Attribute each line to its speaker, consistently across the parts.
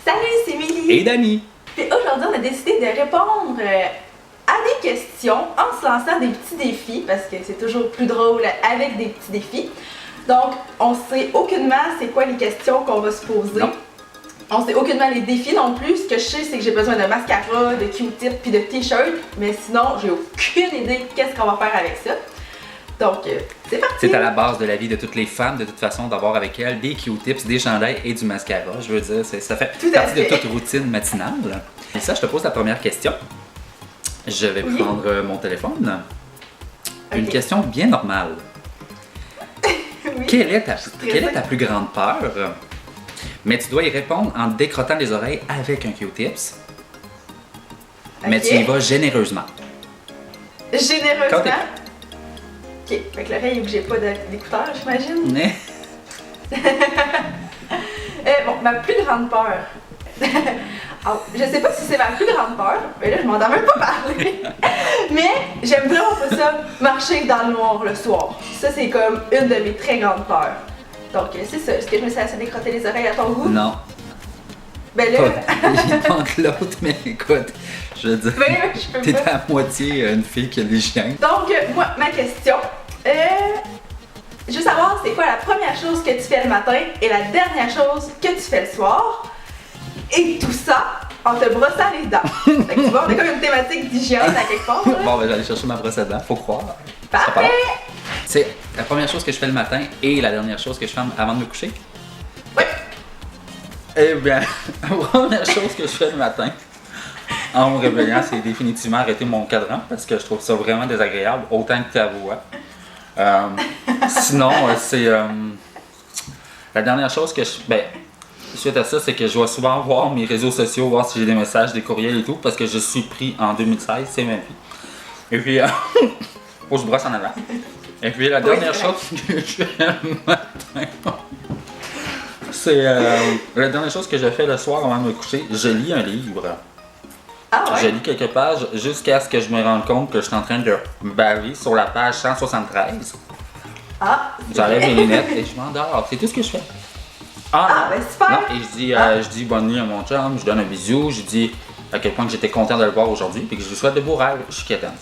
Speaker 1: Salut, c'est Émilie!
Speaker 2: Et Dani!
Speaker 1: Puis aujourd'hui, on a décidé de répondre à des questions en se lançant des petits défis, parce que c'est toujours plus drôle avec des petits défis. Donc, on sait aucunement c'est quoi les questions qu'on va se poser.
Speaker 2: Non.
Speaker 1: On sait aucunement les défis non plus. Ce que je sais, c'est que j'ai besoin de mascara, de Q-tip puis de t-shirt, mais sinon, j'ai aucune idée qu'est-ce qu'on va faire avec ça. Donc, c'est parti!
Speaker 2: C'est à la base de la vie de toutes les femmes, de toute façon, d'avoir avec elles des Q-tips, des chandails et du mascara. Je veux dire, ça fait
Speaker 1: Tout à
Speaker 2: partie de
Speaker 1: fait.
Speaker 2: toute routine matinale. Et ça, je te pose la première question. Je vais
Speaker 1: Oui.
Speaker 2: prendre mon téléphone. Une
Speaker 1: Ok.
Speaker 2: question bien normale.
Speaker 1: Oui.
Speaker 2: Quelle est ta
Speaker 1: stressée.
Speaker 2: plus grande peur? Mais tu dois y répondre en te décrottant les oreilles avec un Q-tips. Mais
Speaker 1: Ok.
Speaker 2: tu y vas généreusement. Quand
Speaker 1: Généreusement.
Speaker 2: t'es-
Speaker 1: Ok, fait que l'oreille où j'ai pas d'écouteurs, j'imagine.
Speaker 2: Mais
Speaker 1: Bon, ma plus grande peur. Alors, je sais pas si c'est ma plus grande peur, mais là, je m'en ai même pas parlé. Mais j'aime vraiment pas ça, marcher dans le noir le soir. Ça, c'est comme une de mes très grandes peurs. Donc, c'est ça. Est-ce que je me suis assez décrotter les oreilles à ton goût?
Speaker 2: non.
Speaker 1: Ben là,
Speaker 2: Pas que l'autre, mais écoute, je veux dire,
Speaker 1: ben, je peux
Speaker 2: t'es
Speaker 1: pas.
Speaker 2: à moitié une fille qui a des chiens.
Speaker 1: Donc, moi, ma question, je veux savoir c'est quoi la première chose que tu fais le matin et la dernière chose que tu fais le soir. Et tout ça en te brossant les dents. Fait que tu vois, on a comme une thématique d'hygiène à quelque part. là.
Speaker 2: Bon, ben j'allais chercher ma brosse à dents, faut croire.
Speaker 1: Parfait!
Speaker 2: C'est la première chose que je fais le matin et la dernière chose que je fais avant de me coucher.
Speaker 1: Oui.
Speaker 2: Eh bien, la première chose que je fais le matin en me réveillant, c'est définitivement arrêter mon cadran parce que je trouve ça vraiment désagréable, autant que ta voix. Sinon, c'est la dernière chose que je. Ben, suite à ça, c'est que je vais souvent voir mes réseaux sociaux, voir si j'ai des messages, des courriels et tout, parce que je suis pris en 2016, c'est ma vie. Et puis, faut que je brosse en avant. Et puis, la dernière
Speaker 1: c'est
Speaker 2: chose que je fais le matin, c'est la dernière chose que je fais le soir avant de me coucher, je lis un livre.
Speaker 1: Ah
Speaker 2: Je
Speaker 1: ouais?
Speaker 2: lis quelques pages jusqu'à ce que je me rende compte que je suis en train de baver sur la page 173.
Speaker 1: Ah!
Speaker 2: J'enlève mes lunettes et je m'endors. C'est tout ce que je fais.
Speaker 1: Ah, ben super!
Speaker 2: Non, et je dis bonne nuit à mon chum, je donne un bisou, je dis à quel point que j'étais content de le voir aujourd'hui et que je lui souhaite de beaux rêves. Je suis quétaine.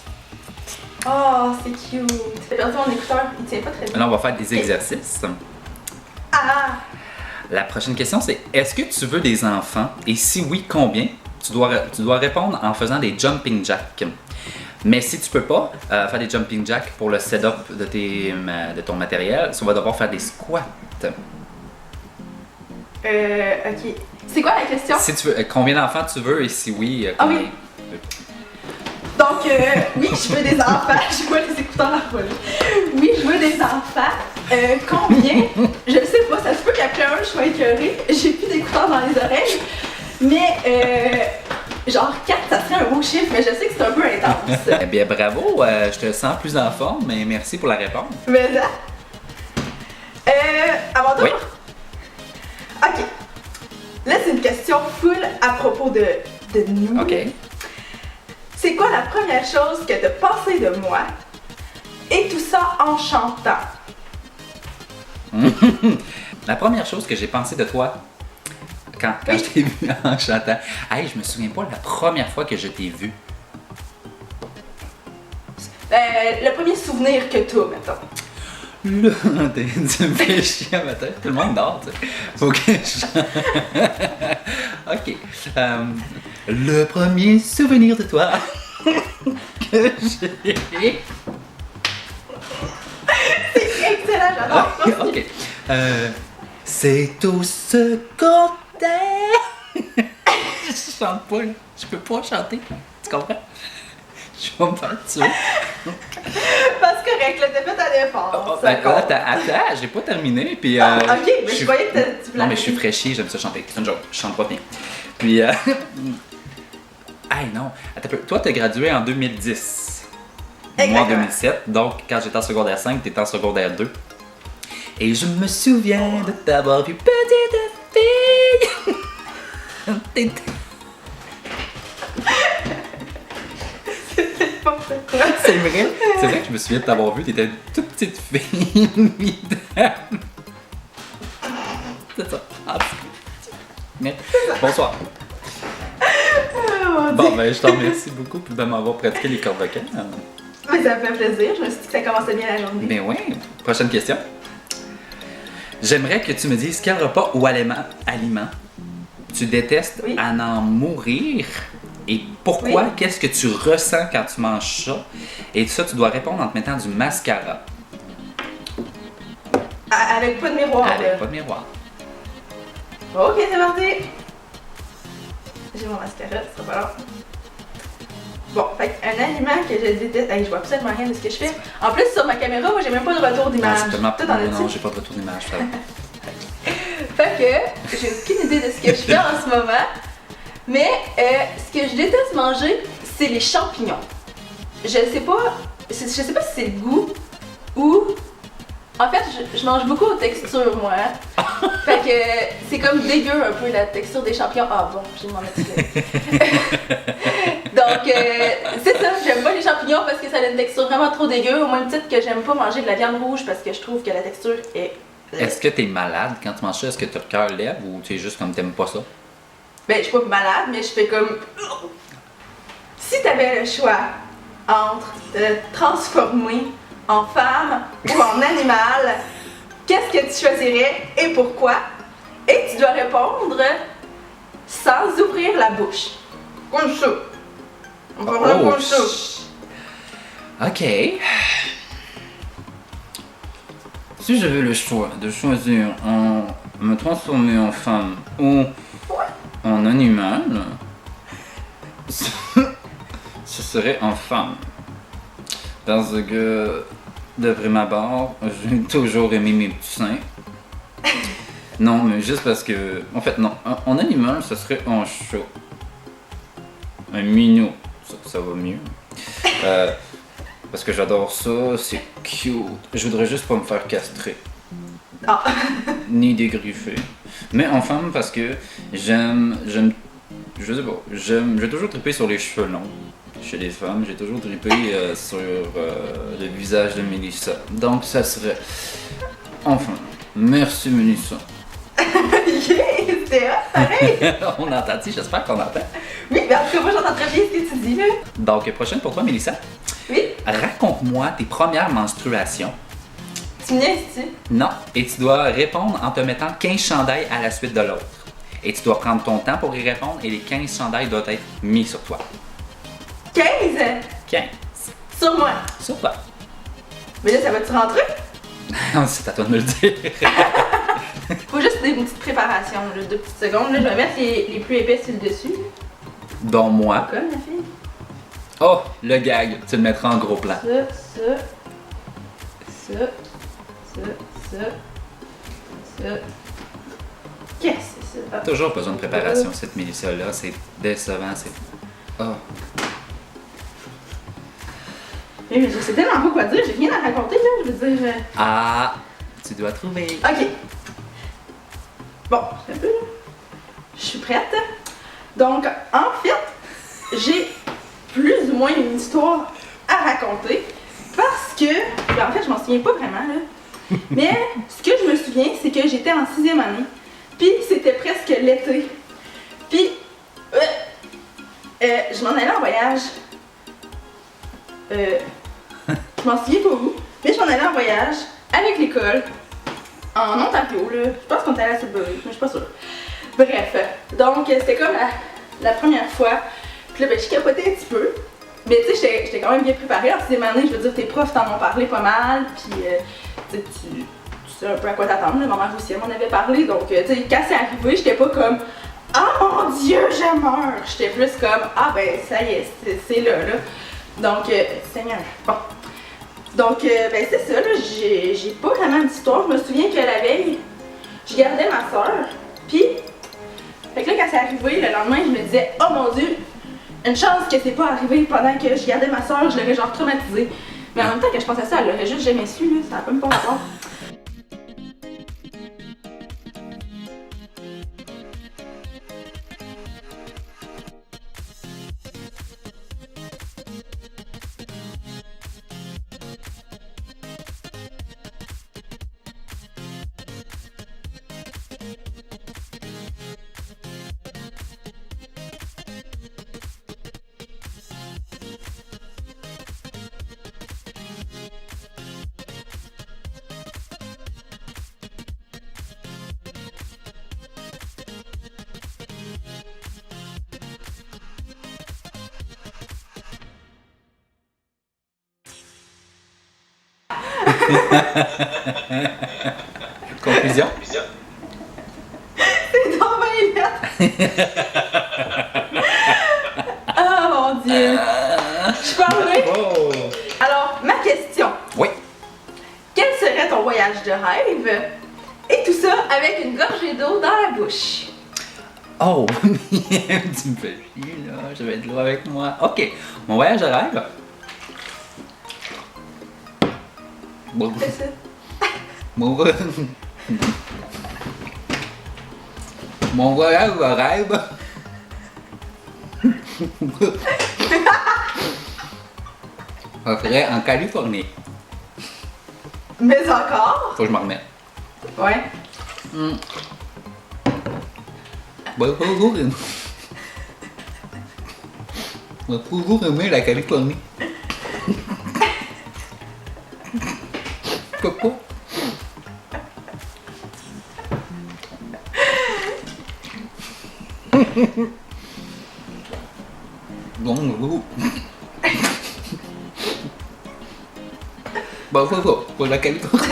Speaker 1: Oh, c'est cute! J'ai perdu mon écouteur, il tient pas très bien.
Speaker 2: Là, on va faire des exercices.
Speaker 1: Ah!
Speaker 2: La prochaine question, c'est est-ce que tu veux des enfants? Et si oui, combien? Tu dois répondre en faisant des jumping jacks. Mais si tu peux pas faire des jumping jacks pour le setup de ton matériel, tu vas devoir faire des squats.
Speaker 1: Ok. C'est quoi la question?
Speaker 2: Si tu veux, combien d'enfants tu veux et si oui,
Speaker 1: Ah
Speaker 2: combien?
Speaker 1: oui. Donc, oui, je veux des enfants. Je vois les écouteurs en voler. Oui, je veux des enfants. Combien? Je sais pas. Ça se peut qu'après un, je sois écœurée. J'ai plus d'écouteurs dans les oreilles. Mais, genre 4, ça serait un beau chiffre, mais je sais que c'est un peu intense.
Speaker 2: Eh bien, bravo, je te sens plus en forme, mais merci pour la réponse.
Speaker 1: Mais là. À mon tour?
Speaker 2: Oui.
Speaker 1: Ok. Là, c'est une question full à propos de nous.
Speaker 2: OK.
Speaker 1: C'est quoi la première chose que t'as pensé de moi? Et tout ça en chantant.
Speaker 2: La première chose que j'ai pensé de toi quand je t'ai vu en chantant, hey, je me souviens pas la première fois que je t'ai vu.
Speaker 1: Le premier souvenir que t'as, mettons.
Speaker 2: Là, tu me fais chier à ma tête, tout le monde dort, tu sais. Faut que je chante. OK. Le premier souvenir de toi que j'ai.
Speaker 1: Excellent, j'adore.
Speaker 2: OK. C'est tout ce qu'on t'aime. Je chante pas, là. Je peux pas chanter. Tu comprends? Je vais me faire tuer.
Speaker 1: Parce que correct, là, t'as fait un effort. ça compte.
Speaker 2: Attends, j'ai pas terminé. Puis,
Speaker 1: Ah, ok, mais je voyais que tu voulais
Speaker 2: Non, mais je suis
Speaker 1: arrêter.
Speaker 2: fraîchier, j'aime ça chanter. C'est une joke, je chante pas bien. Puis, hey, non. Attends un peu. Toi, t'as gradué en 2010. Moi, en
Speaker 1: Exactement.
Speaker 2: 2007. Donc, quand j'étais en secondaire 5, t'étais en secondaire 2. Et je me souviens de t'avoir vu petite fille. T'étais- C'est vrai que je me souviens de t'avoir vu, t'étais une toute petite fille. C'est ça. Ah, Mais, bonsoir.
Speaker 1: Oh, mon
Speaker 2: Bon,
Speaker 1: Dieu.
Speaker 2: ben, je te remercie beaucoup de m'avoir pratiqué les cordes vocales.
Speaker 1: Mais ça me fait plaisir. Je me suis dit que ça commençait bien la journée.
Speaker 2: Ben oui. Prochaine question. J'aimerais que tu me dises quel repas ou aliment tu détestes
Speaker 1: Oui.
Speaker 2: à en mourir et pourquoi,
Speaker 1: Oui.
Speaker 2: qu'est-ce que tu ressens quand tu manges ça? Et ça, tu dois répondre en te mettant du mascara.
Speaker 1: Avec pas de miroir.
Speaker 2: Avec
Speaker 1: là.
Speaker 2: pas de miroir.
Speaker 1: Ok, c'est parti. J'ai mon mascara, ce sera pas long. Bon, fait un aliment que je déteste. Hey, je vois absolument rien de ce que je fais. En plus, sur ma caméra, moi, j'ai même pas de retour
Speaker 2: Non,
Speaker 1: d'image.
Speaker 2: c'est tellement
Speaker 1: Toi, t'en as-tu?
Speaker 2: non, j'ai pas de retour d'image. ça va.
Speaker 1: Fait que j'ai aucune idée de ce que je fais en ce moment. Mais ce que je déteste manger, c'est les champignons. Je sais pas si c'est le goût ou. En fait, je mange beaucoup aux textures, moi. Fait que c'est comme dégueu un peu la texture des champignons. Ah bon, j'ai m'en excusé. Donc, c'est ça, j'aime pas les champignons parce que ça a une texture vraiment trop dégueu. Au même titre que j'aime pas manger de la viande rouge parce que je trouve que la texture est.
Speaker 2: Est-ce que t'es malade quand tu manges ça? Est-ce que t'as le cœur lève ou t'es juste comme t'aimes pas ça?
Speaker 1: Ben, je suis pas malade, mais je fais comme. Si t'avais le choix entre te transformer en femme ou en animal, qu'est-ce que tu choisirais et pourquoi? Et tu dois répondre sans ouvrir la bouche. Comme ça. On va faire comme ça.
Speaker 2: Ok. Si j'avais le choix de choisir en me transformer en femme ou en animal, ce serait en femme. Parce que, de prime abord, j'ai toujours aimé mes petits seins. Non, mais juste parce que. En fait, non. En animal, ce serait en chat. Un minou. Ça va mieux. Parce que j'adore ça, c'est cute. Je voudrais juste pas me faire castrer.
Speaker 1: Ah.
Speaker 2: Ni dégriffer. Mais en femme, parce que j'aime. Je sais pas. J'ai toujours trippé sur les cheveux longs. Chez les femmes, j'ai toujours trippé sur le visage de Mélissa. Donc, ça serait. Enfin, merci Mélissa.
Speaker 1: Yeah, c'était hot, pareil.
Speaker 2: On entend-tu? J'espère qu'on entend.
Speaker 1: Oui, mais en tout cas, moi j'entends très bien ce que tu dis là.
Speaker 2: Donc, prochaine pour toi, Mélissa.
Speaker 1: Oui,
Speaker 2: Raconte-moi tes premières menstruations.
Speaker 1: tu me niaises-tu?
Speaker 2: Non. Et tu dois répondre en te mettant 15 chandails à la suite de l'autre. Et tu dois prendre ton temps pour y répondre et les 15 chandails doivent être mis sur toi.
Speaker 1: 15
Speaker 2: 15.
Speaker 1: sur moi.
Speaker 2: Sur toi.
Speaker 1: Mais là, ça va-tu rentrer?
Speaker 2: C'est à toi de me le dire.
Speaker 1: Faut juste une petite préparation, là, 2 petites secondes. Là, je vais mettre les plus épais sur le dessus.
Speaker 2: Dont moi.
Speaker 1: Comme la fille.
Speaker 2: Oh, le gag. Tu le mettras en gros plan.
Speaker 1: Ça. Qu'est-ce que c'est ça?
Speaker 2: Toujours besoin de préparation, cette Mélissa-là. C'est décevant. C'est. Oh.
Speaker 1: Mais je sais tellement pas quoi dire, j'ai rien à raconter là, je veux dire.
Speaker 2: Ah, tu dois trouver.
Speaker 1: Ok. Bon, je fais un peu là. Je suis prête. Donc, en fait, j'ai plus ou moins une histoire à raconter parce que, ben, en fait, je m'en souviens pas vraiment là. Mais ce que je me souviens, c'est que j'étais en 6e année, puis c'était presque l'été. Puis, je m'en allais en voyage. Je m'en souviens pas où, mais je m'en allais en voyage avec l'école en Ontario, là. Je pense qu'on était allé à Sudbury, mais je suis pas sûre. Bref, donc c'était comme la première fois. Puis là, ben, je capotais un petit peu. Mais tu sais, j'étais quand même bien préparée. En 6e année, je veux dire, tes profs t'en ont parlé pas mal. Puis tu sais, tu sais un peu à quoi t'attendre. Ma mère aussi, elle m'en avait parlé. Donc, tu sais, quand c'est arrivé, j'étais pas comme ah mon Dieu, je meurs! J'étais plus comme ah ben, ça y est, c'est là, là. Donc, Seigneur. Bon. Donc, ben c'est ça, là, j'ai pas vraiment d'histoire. Je me souviens que la veille, je gardais ma soeur. Puis, fait que là, quand c'est arrivé, le lendemain, je me disais, oh mon Dieu, une chance que c'est pas arrivé pendant que je gardais ma soeur, je l'aurais genre traumatisée. Mais en même temps que je pensais à ça, elle l'aurait juste jamais su, là, ça n'a pas même pas rapport.
Speaker 2: Conclusion?
Speaker 1: C'est dans mes lettres. Oh mon Dieu. Je peux enlever?
Speaker 2: Oh!
Speaker 1: Alors, ma question.
Speaker 2: Oui.
Speaker 1: Quel serait ton voyage de rêve? Et tout ça avec une gorgée d'eau dans la bouche.
Speaker 2: Oh, tu me fais chier, là. Je vais être là avec moi. OK. Mon voyage de rêve. Bon.
Speaker 1: C'est ça.
Speaker 2: Mon Mon voyage de rêve. Ça serait en Californie.
Speaker 1: Mais encore?
Speaker 2: Faut que je m'en remette.
Speaker 1: Ouais.
Speaker 2: J'ai toujours aimé la Californie. Pourquoi? Bon, vous. Bon, faut pour la Californie.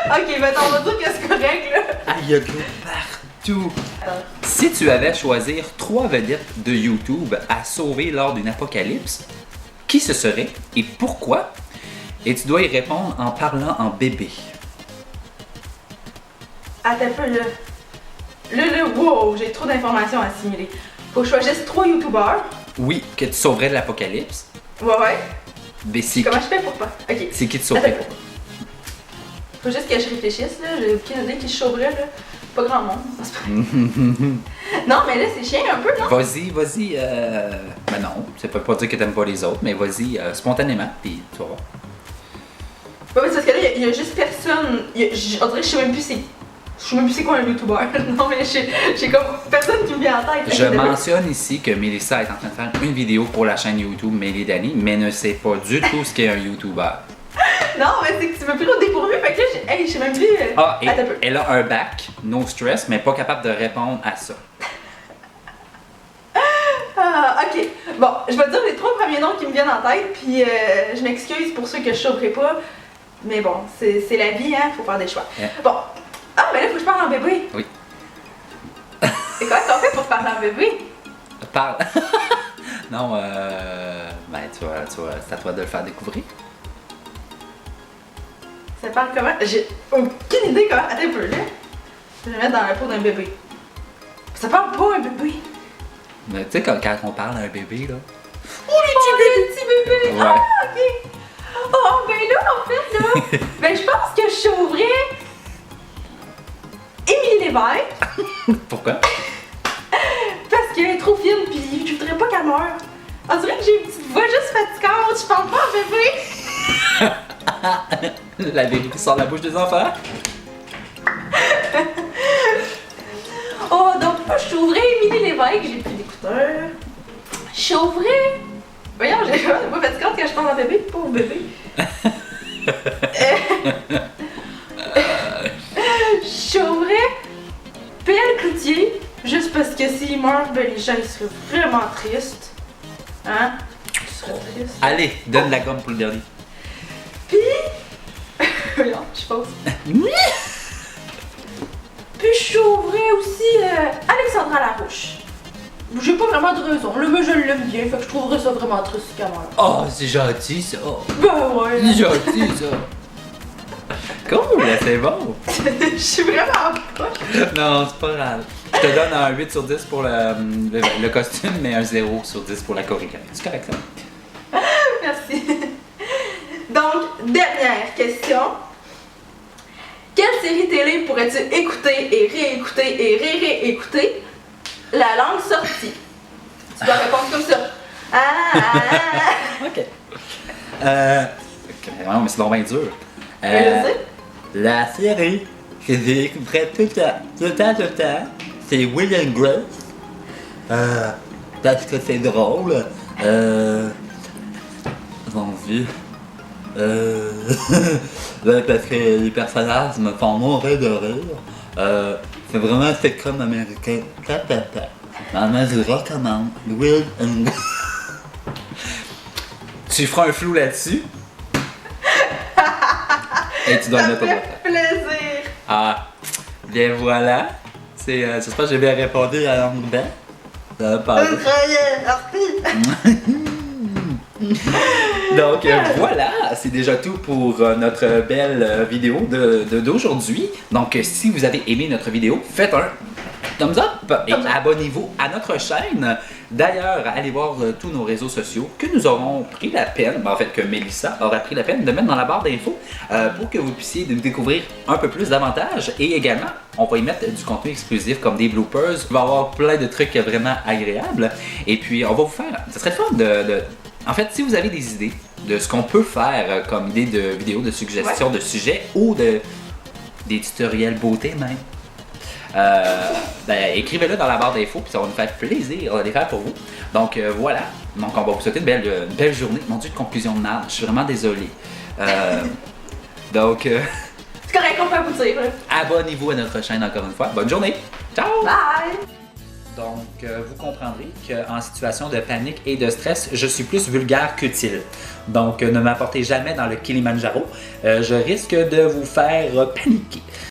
Speaker 1: Ok, maintenant on va dire que c'est correct là.
Speaker 2: Ah, il y a de l'eau partout. Si tu avais à choisir 3 vedettes de YouTube à sauver lors d'une apocalypse, qui ce serait et pourquoi? Et tu dois y répondre en parlant en bébé.
Speaker 1: Attends un peu là. Là, wow, j'ai trop d'informations à assimiler. Faut que je choisisse 3 youtubeurs.
Speaker 2: Oui, que tu sauverais de l'apocalypse.
Speaker 1: Ouais.
Speaker 2: Mais c'est
Speaker 1: Comment je fais pour pas? Ok.
Speaker 2: c'est qui te sauverait
Speaker 1: Attends. Faut juste que je réfléchisse là. J'ai aucune idée qui je sauverais là. Pas grand monde. Non, mais là c'est chiant un peu, non?
Speaker 2: Vas-y. Ben non, ça peut pas dire que t'aimes pas les autres, mais vas-y spontanément, puis tu vas voir.
Speaker 1: Ouais, mais c'est parce que là, il y a juste personne. On dirait que je sais même plus c'est quoi un youtubeur. Non, mais j'ai comme personne qui me vient en tête.
Speaker 2: Je mentionne ici que Mélissa est en train de faire une vidéo pour la chaîne YouTube Mélie Dani, mais ne sait pas du tout ce qu'est un YouTuber.
Speaker 1: Non, mais c'est que tu m'as pris au dépourvu, fait que là, je sais même plus.
Speaker 2: Ah, et
Speaker 1: Attends un peu.
Speaker 2: elle a un bac, no stress, mais pas capable de répondre à ça.
Speaker 1: Ah, ok. Bon, je vais dire les 3 premiers noms qui me viennent en tête, puis je m'excuse pour ceux que je sauverai pas. Mais bon, c'est la vie, hein, faut faire des choix.
Speaker 2: Yeah.
Speaker 1: Bon. Ah, mais là, faut que je parle en bébé.
Speaker 2: Oui.
Speaker 1: C'est quoi qu'on fait pour parler en bébé?
Speaker 2: Parle. Non, ben tu vois, c'est à toi de le faire découvrir.
Speaker 1: Ça parle comment? J'ai aucune idée comment. Attends un peu, là. Je vais me mettre dans la peau d'un bébé. Ça parle pas un bébé.
Speaker 2: Mais tu sais, quand on parle à un bébé, là.
Speaker 1: Oh, le petit bébé!
Speaker 2: Ouais.
Speaker 1: Ah, ok! Oh, ben là, en fait, là, ben je pense que je sauverais Émilie Lévesque,
Speaker 2: Pourquoi?
Speaker 1: parce qu'elle est trop fine, pis je voudrais pas qu'elle meure. On dirait que j'ai une petite voix juste fatigante, je parle pas en bébé.
Speaker 2: La vérité sort de la bouche des enfants.
Speaker 1: Oh, donc moi, je sauverais Émilie Lévesque, j'ai plus d'écouteurs. Je sauverais... Voyons, j'ai pas fatigante quand je parle en bébé, pauvre bébé. Je sauverais PL Cloutier, juste parce que s'il meurt, ben les gens ils seraient vraiment tristes. Hein? Ils seraient tristes.
Speaker 2: Allez, donne la gomme pour le dernier.
Speaker 1: Puis... Voyons, je pense. Puis je sauverais aussi Alexandra Larouche. J'ai pas vraiment de raison, là, mais je l'aime bien, fait que je trouverais ça vraiment triste qu'elle meure.
Speaker 2: Oh, c'est gentil ça.
Speaker 1: Ben ouais.
Speaker 2: C'est gentil ça. Cool, c'est bon.
Speaker 1: Je suis vraiment pas.
Speaker 2: Non, c'est pas grave. Je te donne un 8 sur 10 pour le costume, mais un 0 sur 10 pour la chorégraphie. C'est correct ça?
Speaker 1: Merci. Donc, dernière question. Quelle série télé pourrais-tu écouter et réécouter et réécouter la langue sortie? Tu dois répondre comme ça.
Speaker 2: Ok. Non, mais c'est donc bien dur.
Speaker 1: Je sais.
Speaker 2: La série que j'écouterais tout le temps, c'est Will and Grace. Parce que c'est drôle. Mon Dieu. Parce que les personnages me font mourir de rire. C'est vraiment un sitcom américain. Maman, je recommande Will and Grace. Tu feras un flou là-dessus. Et tu dois le
Speaker 1: Ça
Speaker 2: mettre au
Speaker 1: fait
Speaker 2: WhatsApp.
Speaker 1: plaisir.
Speaker 2: Ah, bien voilà. J'espère que j'ai bien répondu à l'anglais. Ça va pas. Donc voilà, c'est déjà tout pour notre belle vidéo d'aujourd'hui. Donc si vous avez aimé notre vidéo, faites un thumbs up et abonnez-vous à notre chaîne. D'ailleurs, allez voir tous nos réseaux sociaux que nous aurons pris la peine, en fait que Mélissa aura pris la peine de mettre dans la barre d'infos pour que vous puissiez nous découvrir un peu plus davantage. Et également, on va y mettre du contenu exclusif comme des bloopers. Il va y avoir plein de trucs vraiment agréables. Et puis, on va vous faire... Ça serait le fun En fait, si vous avez des idées de ce qu'on peut faire comme idée de vidéo, de suggestion de sujets ou des tutoriels beauté même, écrivez-le dans la barre d'infos puis ça va nous faire plaisir de les faire pour vous. Donc voilà, donc on va vous souhaiter une belle journée. Mon Dieu, de conclusion de merde, je suis vraiment désolé. Donc
Speaker 1: C'est correct, on peut aboutir.
Speaker 2: abonnez-vous à notre chaîne encore une fois. Bonne journée, ciao!
Speaker 1: Bye!
Speaker 2: Donc, vous comprendrez qu'en situation de panique et de stress, je suis plus vulgaire qu'utile. Donc, ne m'apportez jamais dans le Kilimanjaro. Je risque de vous faire paniquer.